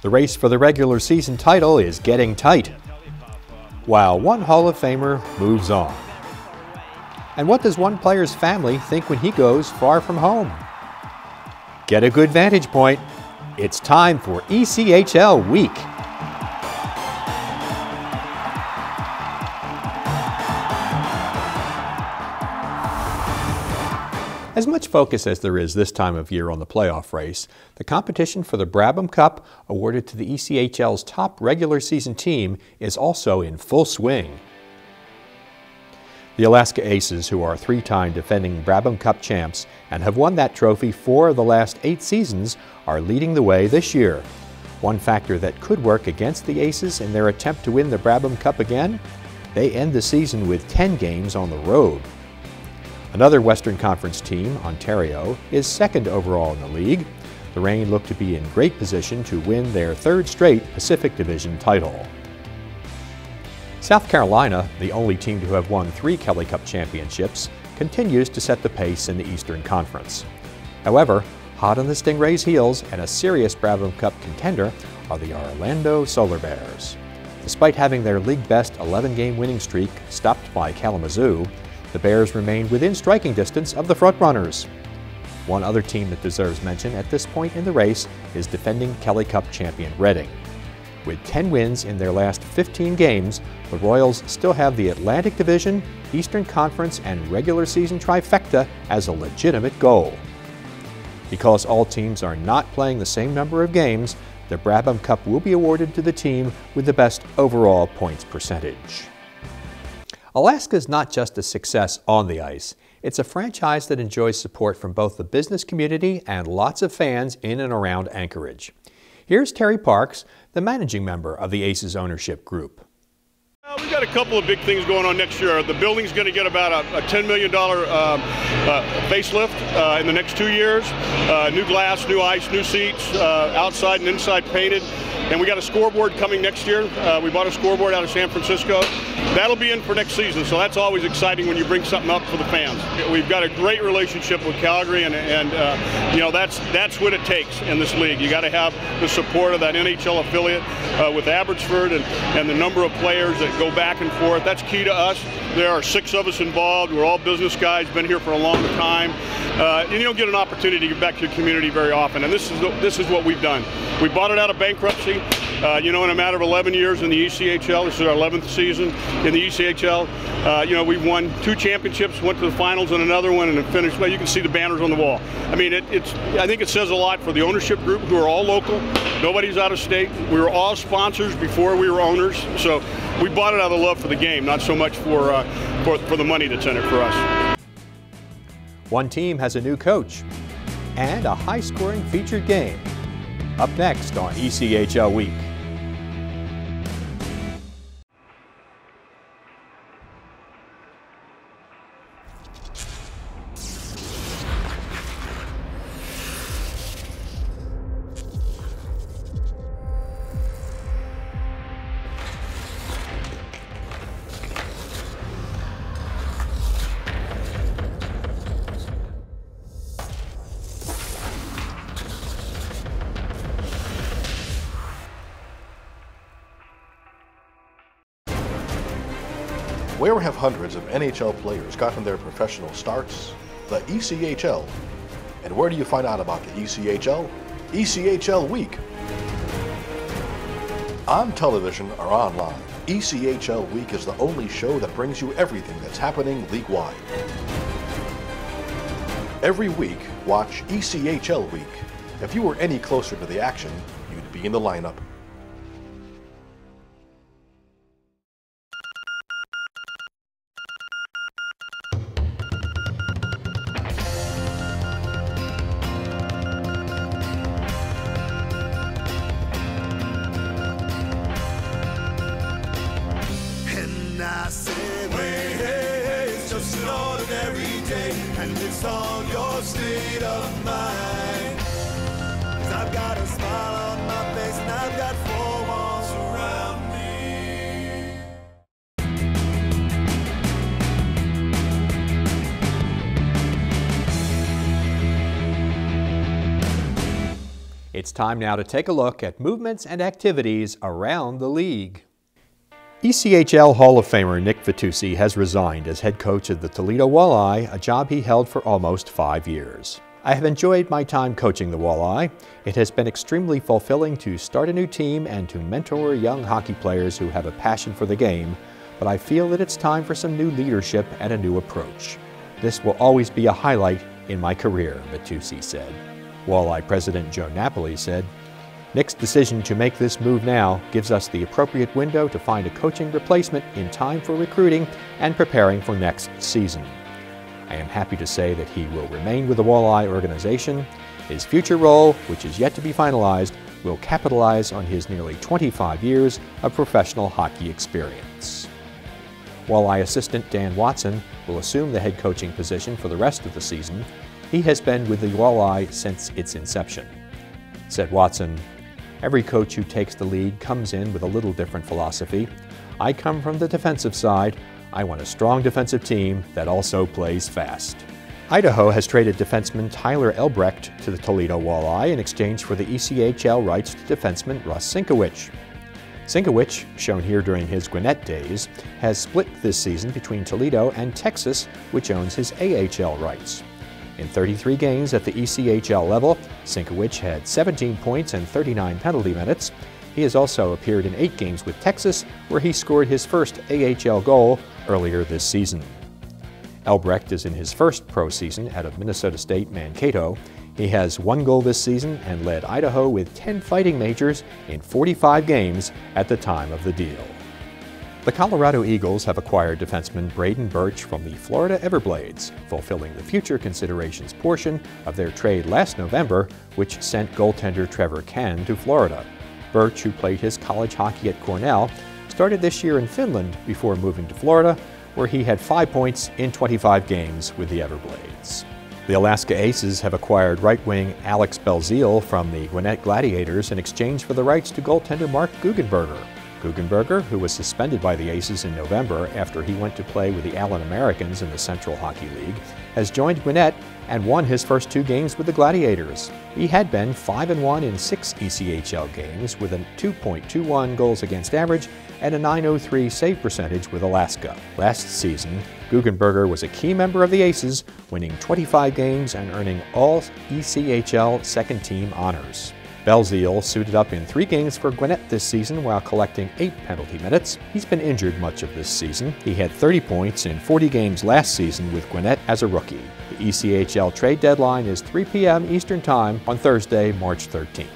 The race for the regular season title is getting tight, while one Hall of Famer moves on. And what does one player's family think when he goes far from home? Get a good vantage point. It's time for ECHL Week. As much focus as there is this time of year on the playoff race, the competition for the Brabham Cup, awarded to the ECHL's top regular season team, is also in full swing. The Alaska Aces, who are three-time defending Brabham Cup champs and have won that trophy 4 of the last 8 seasons, are leading the way this year. One factor that could work against the Aces in their attempt to win the Brabham Cup again: they end the season with 10 games on the road. Another Western Conference team, Ontario, is second overall in the league. The Reign look to be in great position to win their 3rd straight Pacific Division title. South Carolina, the only team to have won 3 Kelly Cup championships, continues to set the pace in the Eastern Conference. However, hot on the Stingrays' heels and a serious Brabham Cup contender are the Orlando Solar Bears. Despite having their league-best 11-game winning streak stopped by Kalamazoo, the Bears remain within striking distance of the frontrunners. One other team that deserves mention at this point in the race is defending Kelly Cup champion Reading. With 10 wins in their last 15 games, the Royals still have the Atlantic Division, Eastern Conference, and regular season trifecta as a legitimate goal. Because all teams are not playing the same number of games, the Brabham Cup will be awarded to the team with the best overall points percentage. Alaska is not just a success on the ice. It's a franchise that enjoys support from both the business community and lots of fans in and around Anchorage. Here's Terry Parks, the managing member of the Aces ownership group. We've got a couple of big things going on next year. The building's going to get about a $10 million facelift in the next 2 years. New glass, new ice, new seats, outside and inside painted. And we got a scoreboard coming next year. We bought a scoreboard out of San Francisco. That'll be in for next season, so that's always exciting when you bring something up for the fans. We've got a great relationship with Calgary, and you know, that's what it takes in this league. You got to have the support of that NHL affiliate with Abbotsford and the number of players that go back and forth. That's key to us. There are 6 of us involved. We're all business guys, been here for a long time. And you don't get an opportunity to give back to your community very often, and this is what we've done. We bought it out of bankruptcy. You know, in a matter of 11 years in the ECHL, this is our 11th season in the ECHL. You know, we've won 2 championships, went to the finals in another one, and then finished. Well, you can see the banners on the wall. I mean, I think it says a lot for the ownership group, who are all local. Nobody's out of state. We were all sponsors before we were owners, so we bought it out of love for the game, not so much for the money that's in it for us. One team has a new coach and a high-scoring featured game. Up next on ECHL Week. Where have hundreds of NHL players gotten their professional starts? The ECHL. And where do you find out about the ECHL? ECHL Week. On television or online, ECHL Week is the only show that brings you everything that's happening league-wide. Every week, watch ECHL Week. If you were any closer to the action, you'd be in the lineup. I say, hey, hey, it's just an ordinary day, and it's all your state of mind. 'Cause I've got a smile on my face, and I've got 4 walls around me. It's time now to take a look at movements and activities around the league. ECHL Hall of Famer Nick Vitucci has resigned as head coach of the Toledo Walleye, a job he held for almost 5 years. I have enjoyed my time coaching the Walleye. It has been extremely fulfilling to start a new team and to mentor young hockey players who have a passion for the game, but I feel that it's time for some new leadership and a new approach. This will always be a highlight in my career, Vitucci said. Walleye President Joe Napoli said, "Nick's decision to make this move now gives us the appropriate window to find a coaching replacement in time for recruiting and preparing for next season. I am happy to say that he will remain with the Walleye organization. His future role, which is yet to be finalized, will capitalize on his nearly 25 years of professional hockey experience." Walleye assistant Dan Watson will assume the head coaching position for the rest of the season. He has been with the Walleye since its inception. Said Watson, "Every coach who takes the lead comes in with a little different philosophy. I come from the defensive side. I want a strong defensive team that also plays fast." Idaho has traded defenseman Tyler Elbrecht to the Toledo Walleye in exchange for the ECHL rights to defenseman Russ Sienkiewicz. Sienkiewicz, shown here during his Gwinnett days, has split this season between Toledo and Texas, which owns his AHL rights. In 33 games at the ECHL level, Sienkiewicz had 17 points and 39 penalty minutes. He has also appeared in 8 games with Texas, where he scored his first AHL goal earlier this season. Elbrecht is in his first pro season out of Minnesota State Mankato. He has 1 goal this season and led Idaho with 10 fighting majors in 45 games at the time of the deal. The Colorado Eagles have acquired defenseman Braden Birch from the Florida Everblades, fulfilling the future considerations portion of their trade last November, which sent goaltender Trevor Cann to Florida. Birch, who played his college hockey at Cornell, started this year in Finland before moving to Florida, where he had 5 points in 25 games with the Everblades. The Alaska Aces have acquired right wing Alex Belzile from the Gwinnett Gladiators in exchange for the rights to goaltender Mark Guggenberger. Guggenberger, who was suspended by the Aces in November after he went to play with the Allen Americans in the Central Hockey League, has joined Gwinnett and won his first 2 games with the Gladiators. He had been 5-1 in 6 ECHL games with a 2.21 goals against average and a .903 save percentage with Alaska. Last season, Guggenberger was a key member of the Aces, winning 25 games and earning all ECHL second-team honors. Belzile suited up in 3 games for Gwinnett this season while collecting 8 penalty minutes. He's been injured much of this season. He had 30 points in 40 games last season with Gwinnett as a rookie. The ECHL trade deadline is 3 p.m. Eastern Time on Thursday, March 13th.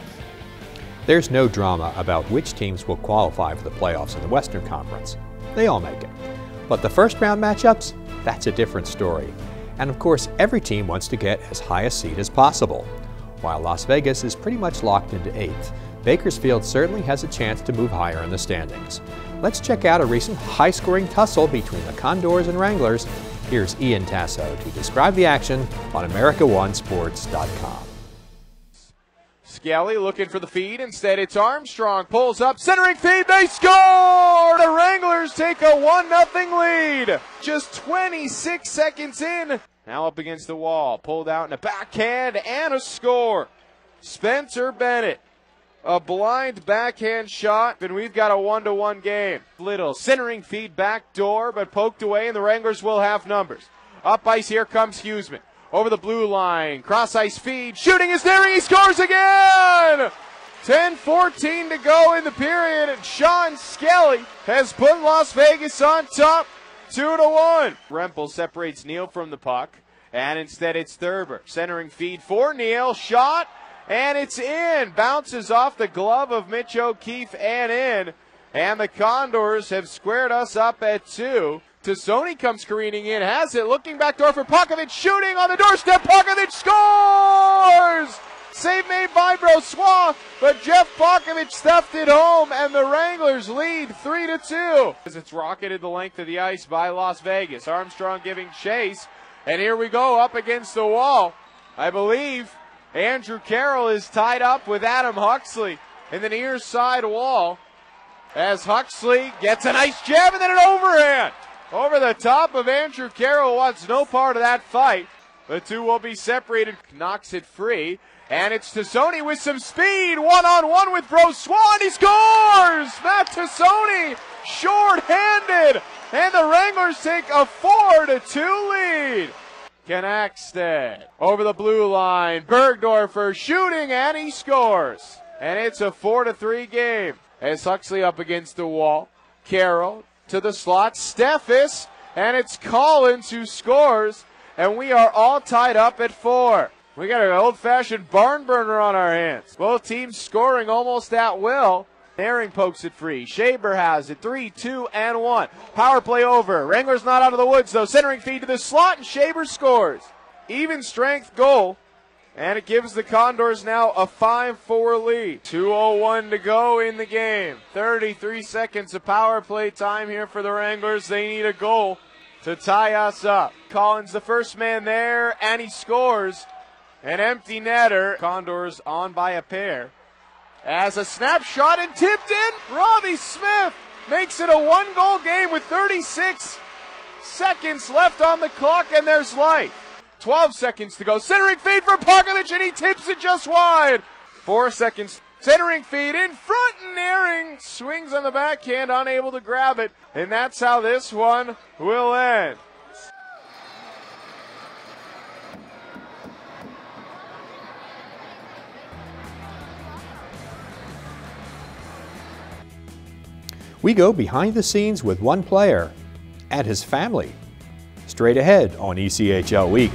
There's no drama about which teams will qualify for the playoffs in the Western Conference. They all make it. But the first round matchups, that's a different story. And of course, every team wants to get as high a seed as possible. While Las Vegas is pretty much locked into 8th, Bakersfield certainly has a chance to move higher in the standings. Let's check out a recent high-scoring tussle between the Condors and Wranglers. Here's Ian Tasso to describe the action on AmericaOneSports.com. Skelly looking for the feed. Instead, it's Armstrong. Pulls up. Centering feed. They score! The Wranglers take a 1-0 lead. Just 26 seconds in. Now up against the wall. Pulled out in a backhand and a score. Spencer Bennett. A blind backhand shot, and we've got a 1-1 game. Little centering feed back door, but poked away, and the Wranglers will have numbers. Up ice, here comes Huseman. Over the blue line, cross ice feed, shooting is there, he scores again! 10:14 to go in the period, and Sean Skelly has put Las Vegas on top, 2-1. Rempel separates Neal from the puck, and instead it's Thurber. Centering feed for Neal, shot, and it's in. Bounces off the glove of Mitch O'Keefe and in, and the Condors have squared us up at 2. Tassoni comes careening in, has it, looking back door for Pokovich, shooting on the doorstep, Pokovich scores! Save made by Brossois, but Jeff Pokovich stuffed it home, and the Wranglers lead 3-2. As it's rocketed the length of the ice by Las Vegas. Armstrong giving chase, and here we go up against the wall. I believe Andrew Carroll is tied up with Adam Huxley in the near side wall, as Huxley gets a nice jab and then an overhand. Over the top of Andrew Carroll, wants no part of that fight. The two will be separated. Knocks it free. And it's Tassoni with some speed. One-on-one with Brossois, and he scores! Matt Tassoni, short-handed. And the Wranglers take a 4-2 lead. Knackstead over the blue line. Bergdorfer shooting, and he scores. And it's a 4-3 game. As Huxley up against the wall. Carroll to the slot. Steffes, and it's Collins who scores. And we are all tied up at 4. We got an old-fashioned barn burner on our hands. Both teams scoring almost at will. Herring pokes it free. Shaber has it. 3, 2, and 1. Power play over. Wranglers not out of the woods, though. Centering feed to the slot, and Shaber scores. Even strength goal. And it gives the Condors now a 5-4 lead. 2:01 to go in the game. 33 seconds of power play time here for the Wranglers. They need a goal to tie us up. Collins the first man there, and he scores. An empty netter. Condors on by a pair. As a snapshot and tipped in, Robbie Smith makes it a 1-goal game with 36 seconds left on the clock, and there's life. 12 seconds to go. Centering feed for Pogovic, and he tips it just wide. 4 seconds. Centering feed in front, and Herring swings on the backhand, unable to grab it. And that's how this one will end. We go behind the scenes with one player and his family. Straight ahead on ECHL Week.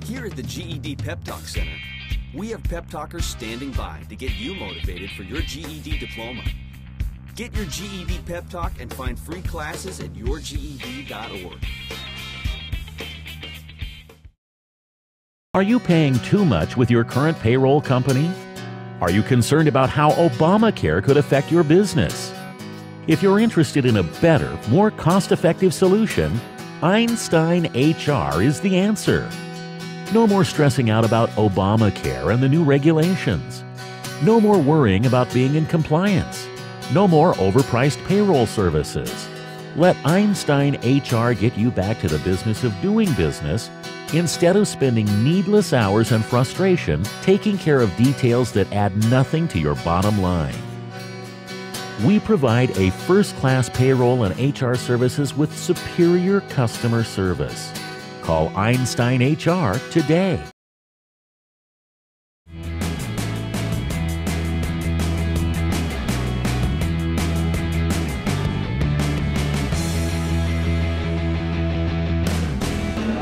Here at the GED Pep Talk Center, we have pep talkers standing by to get you motivated for your GED diploma. Get your GED Pep Talk and find free classes at yourged.org. Are you paying too much with your current payroll company? Are you concerned about how Obamacare could affect your business? If you're interested in a better, more cost-effective solution, Einstein HR is the answer. No more stressing out about Obamacare and the new regulations. No more worrying about being in compliance. No more overpriced payroll services. Let Einstein HR get you back to the business of doing business instead of spending needless hours and frustration taking care of details that add nothing to your bottom line. We provide a first-class payroll and HR services with superior customer service. Call Einstein HR today.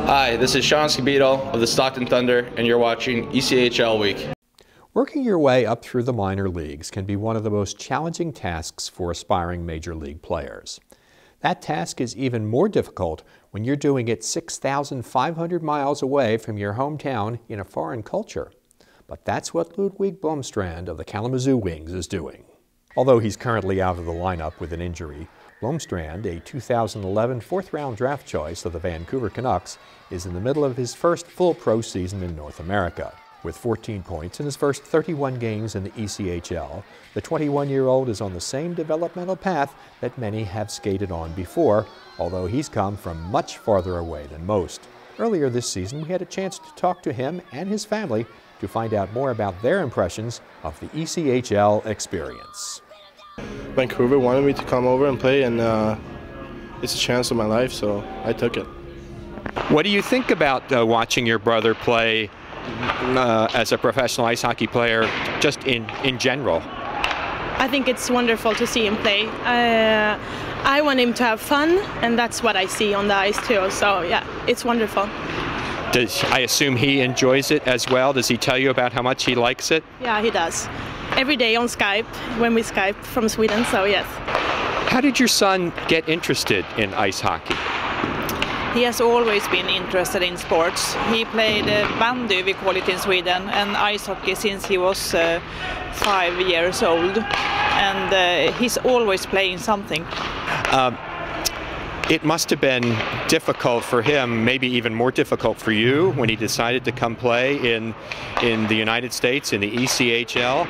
Hi, this is Sean Scabito of the Stockton Thunder, and you're watching ECHL Week. Working your way up through the minor leagues can be one of the most challenging tasks for aspiring major league players. That task is even more difficult when you're doing it 6,500 miles away from your hometown in a foreign culture. But that's what Ludwig Blomstrand of the Kalamazoo Wings is doing. Although he's currently out of the lineup with an injury, Blomstrand, a 2011 fourth-round draft choice of the Vancouver Canucks, is in the middle of his first full pro season in North America. With 14 points in his first 31 games in the ECHL, the 21-year-old is on the same developmental path that many have skated on before, although he's come from much farther away than most. Earlier this season, we had a chance to talk to him and his family to find out more about their impressions of the ECHL experience. Vancouver wanted me to come over and play, and it's a chance of my life, so I took it. What do you think about watching your brother play as a professional ice hockey player, just in general? I think it's wonderful to see him play. I want him to have fun, and that's what I see on the ice too, so yeah, it's wonderful. I assume he enjoys it as well? Does he tell you about how much he likes it? Yeah, he does. Every day on Skype, when we Skype from Sweden, so yes. How did your son get interested in ice hockey? He has always been interested in sports. He played bandy, we call it in Sweden, and ice hockey since he was 5 years old. And he's always playing something. It must have been difficult for him, maybe even more difficult for you, when he decided to come play in the United States, in the ECHL.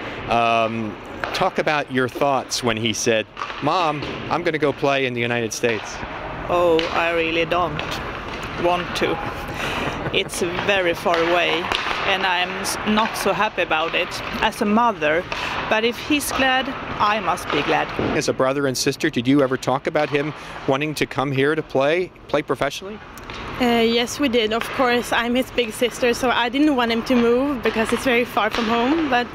Talk about your thoughts when he said, "Mom, I'm going to go play in the United States." Oh, I really don't want to. It's very far away, and I'm not so happy about it as a mother. But if he's glad, I must be glad. As a brother and sister, did you ever talk about him wanting to come here to play professionally? Yes, we did. Of course, I'm his big sister, so I didn't want him to move because it's very far from home. But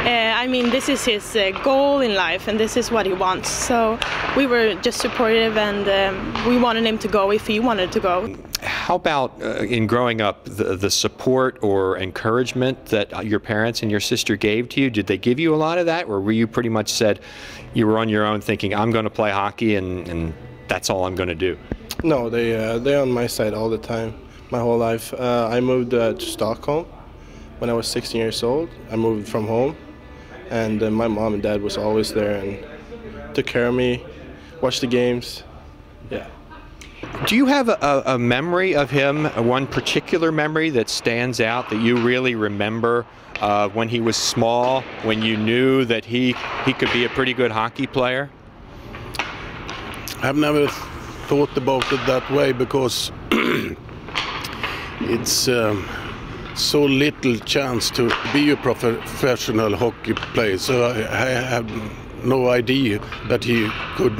I mean, this is his goal in life, and this is what he wants. So we were just supportive, and we wanted him to go if he wanted to go. How about in growing up, the support or encouragement that your parents and your sister gave to you? Did they give you a lot of that, or were you pretty much said you were on your own thinking, I'm going to play hockey and that's all I'm going to do? No, they're on my side all the time, my whole life. I moved to Stockholm when I was 16 years old. I moved from home, and my mom and dad was always there and took care of me, watched the games. Yeah. Do you have a memory of him, one particular memory that stands out that you really remember when he was small, when you knew that he could be a pretty good hockey player? I've never thought about it that way because it's so little chance to be a professional hockey player, so I have no idea that he could.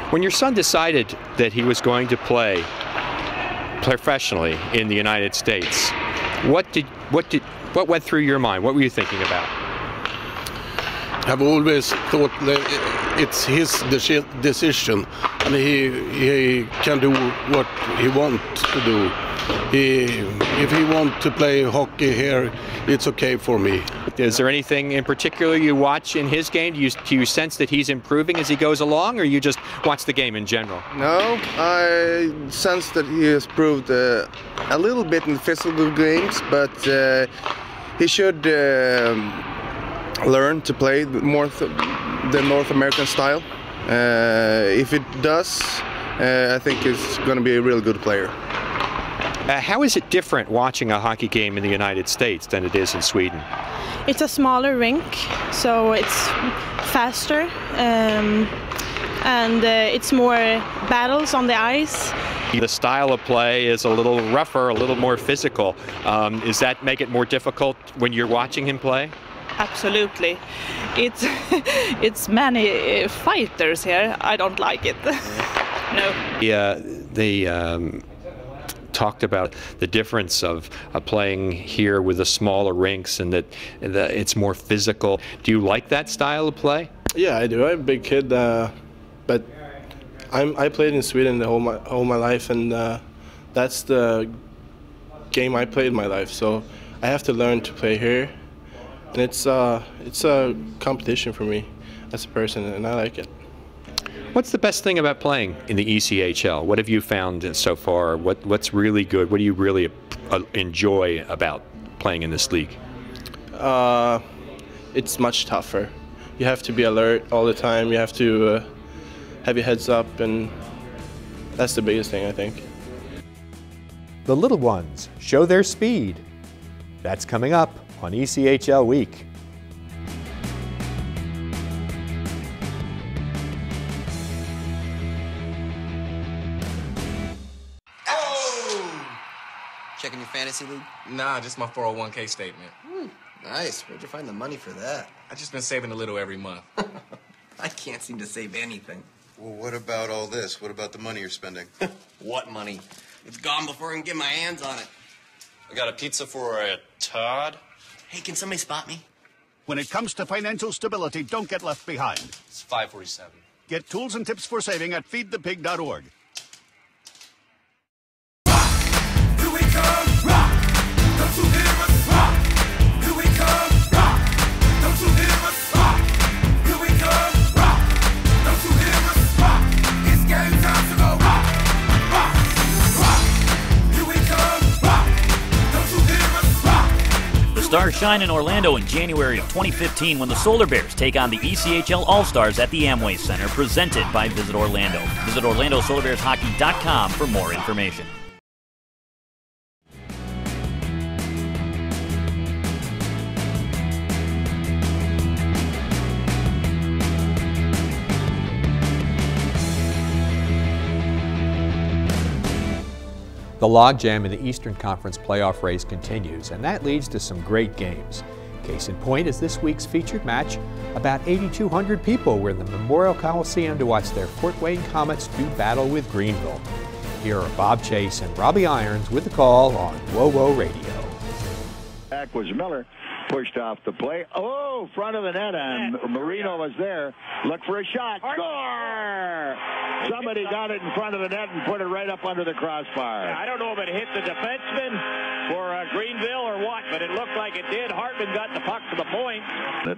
When your son decided that he was going to play professionally in the United States, what went through your mind? What were you thinking about? I've always thought that it's his decision, and he can do what he wants to do. If he wants to play hockey here, it's okay for me. Is there anything in particular you watch in his game? Do you sense that he's improving as he goes along, or you just watch the game in general? No, I sense that he has improved a little bit in the physical games, but he should learn to play more the North American style. If it does, I think he's going to be a real good player. How is it different watching a hockey game in the United States than it is in Sweden? It's a smaller rink, so it's faster, and it's more battles on the ice. The style of play is a little rougher, a little more physical. Does that make it more difficult when you're watching him play? Absolutely. It's many fighters here. I don't like it. No. They talked about the difference of playing here with the smaller rinks and that it's more physical. Do you like that style of play? Yeah, I do. I'm a big kid, but I played in Sweden all my life, and that's the game I played in my life. So I have to learn to play here, and it's a competition for me as a person, and I like it. What's the best thing about playing in the ECHL? What have you found so far? What's really good? What do you really enjoy about playing in this league? It's much tougher. You have to be alert all the time. You have to have your heads up, and that's the biggest thing, I think. The little ones show their speed. That's coming up on ECHL Week. Checking your fantasy league? Nah, just my 401k statement. Nice. Where'd you find the money for that? I just been saving a little every month. I can't seem to save anything. Well, what about all this? What about the money you're spending? What money? It's gone before I can get my hands on it. I got a pizza for a Todd. Hey, can somebody spot me? When it comes to financial stability, don't get left behind. It's 547. Get tools and tips for saving at feedthepig.org. Here we come, rock. Don't you hear us rock? Here we come, rock. Don't you hear us rock? Here we come, rock. Don't you hear us rock? It's game time to go rock, rock, rock. Here we come, rock. Don't you hear us rock? The Stars shine in Orlando in January of 2015 when the Solar Bears take on the ECHL All-Stars at the Amway Center, presented by Visit Orlando. Visit OrlandoSolarBearsHockey.com for more information. The logjam in the Eastern Conference playoff race continues, and that leads to some great games. Case in point is this week's featured match. About 8,200 people were in the Memorial Coliseum to watch their Fort Wayne Komets do battle with Greenville. Here are Bob Chase and Robbie Irons with the call on WoWo Radio. Back was Miller. Pushed off the play. Oh, front of the net, and Marino was there. Look for a shot. Score! Somebody got it in front of the net and put it right up under the crossbar. I don't know if it hit the defenseman for Greenville or what, but it looked like it did. Hartman got the puck to the point.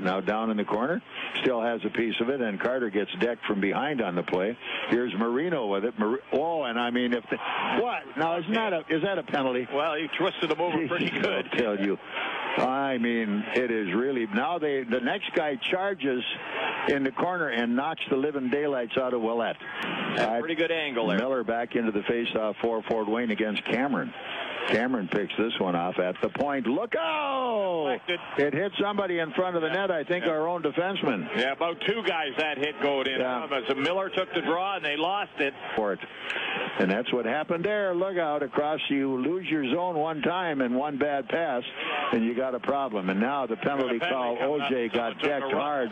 Now down in the corner, still has a piece of it, and Carter gets decked from behind on the play. Here's Marino with it. Oh, and I mean, what? Now, is that a penalty? Well, he twisted him over pretty good. I'll tell you. I mean, it is really, now the next guy charges in the corner and knocks the living daylights out of Willette. Pretty good angle there. Miller back into the faceoff for Fort Wayne against Cameron. Cameron picks this one off at the point. Look out! It hit somebody in front of the net, I think our own defenseman. Yeah, about two guys that hit going in. So Miller took the draw and they lost it. And that's what happened there. Look out across. You lose your zone one time and one bad pass, and you got a problem. And now the penalty call. OJ got decked hard.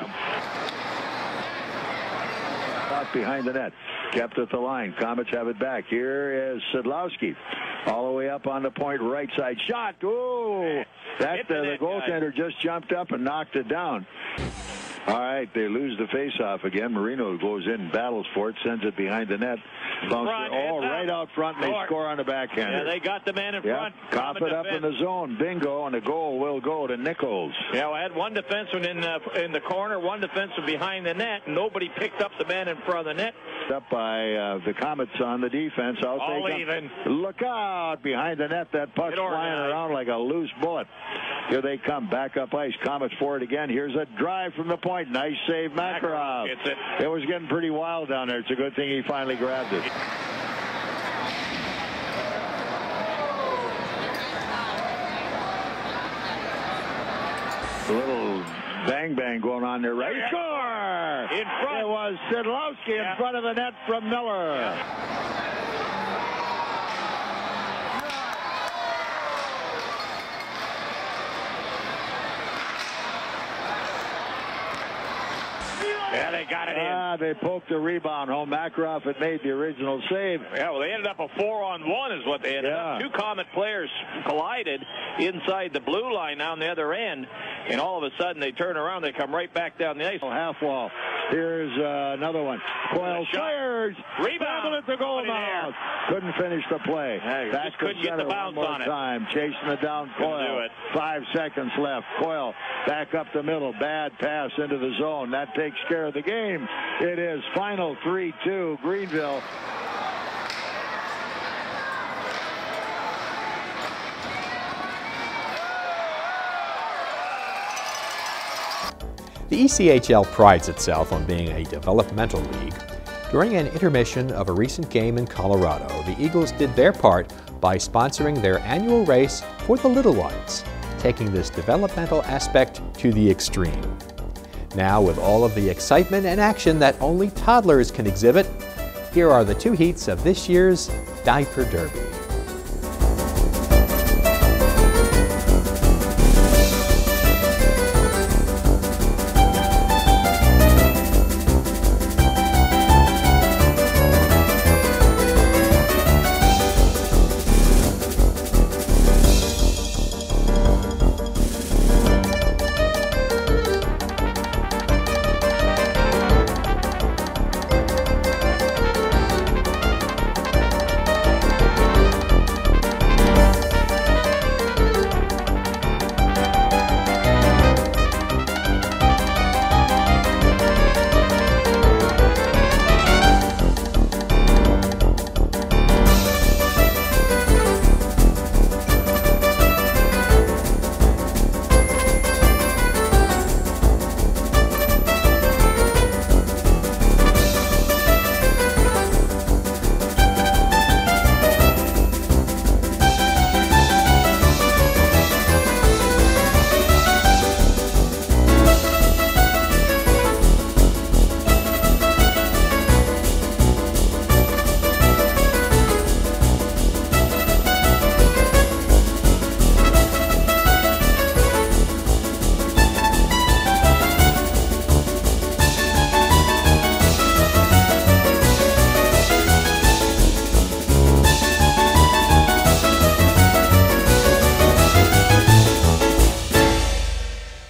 Out behind the net. Kept at the line. Komets have it back. Here is Sidlowski. All the way up on the point, right side shot. Ooh! The goaltender just jumped up and knocked it down. All right, they lose the face-off again. Marino goes in, battles for it, sends it behind the net. Right out front, and they score on the backhand. Yeah, they got the man in front. Cough it up in the zone. Bingo, and the goal will go to Nichols. Yeah, I had one defenseman in the corner, one defenseman behind the net, and nobody picked up the man in front of the net. Up by the Komets on the defense. All even. Look out! Behind the net, that puck's flying around like a loose bullet. Here they come, back up ice. Komets for it again. Here's a drive from the point. Nice save, Makarov. It was getting pretty wild down there. It's a good thing he finally grabbed it. A little bang going on there, right? Score! In front. It was Sidlowski in front of the net from Miller. Yeah, they got it in. They poked the rebound home. Makarov had made the original save. Yeah, well, they ended up a 4-on-1 is what they ended up. Two Komet players collided inside the blue line down the other end, and all of a sudden they turn around. They come right back down the ice. Half wall. Here's another one. Coyle fires. Rebound at the goal mouth. Couldn't finish the play. Just couldn't get the bounce on it. Time. Chasing it down Coyle. 5 seconds left. Coyle back up the middle. Bad pass into the zone. That takes care of the game. It is final 3-2 Greenville. The ECHL prides itself on being a developmental league. During an intermission of a recent game in Colorado, the Eagles did their part by sponsoring their annual race for the little ones, taking this developmental aspect to the extreme. Now, with all of the excitement and action that only toddlers can exhibit, here are the two heats of this year's Diaper Derby.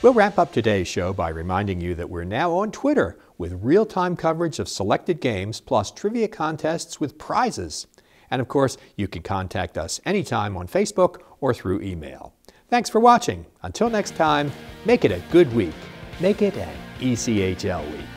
We'll wrap up today's show by reminding you that we're now on Twitter with real-time coverage of selected games plus trivia contests with prizes. And of course, you can contact us anytime on Facebook or through email. Thanks for watching. Until next time, make it a good week. Make it an ECHL week.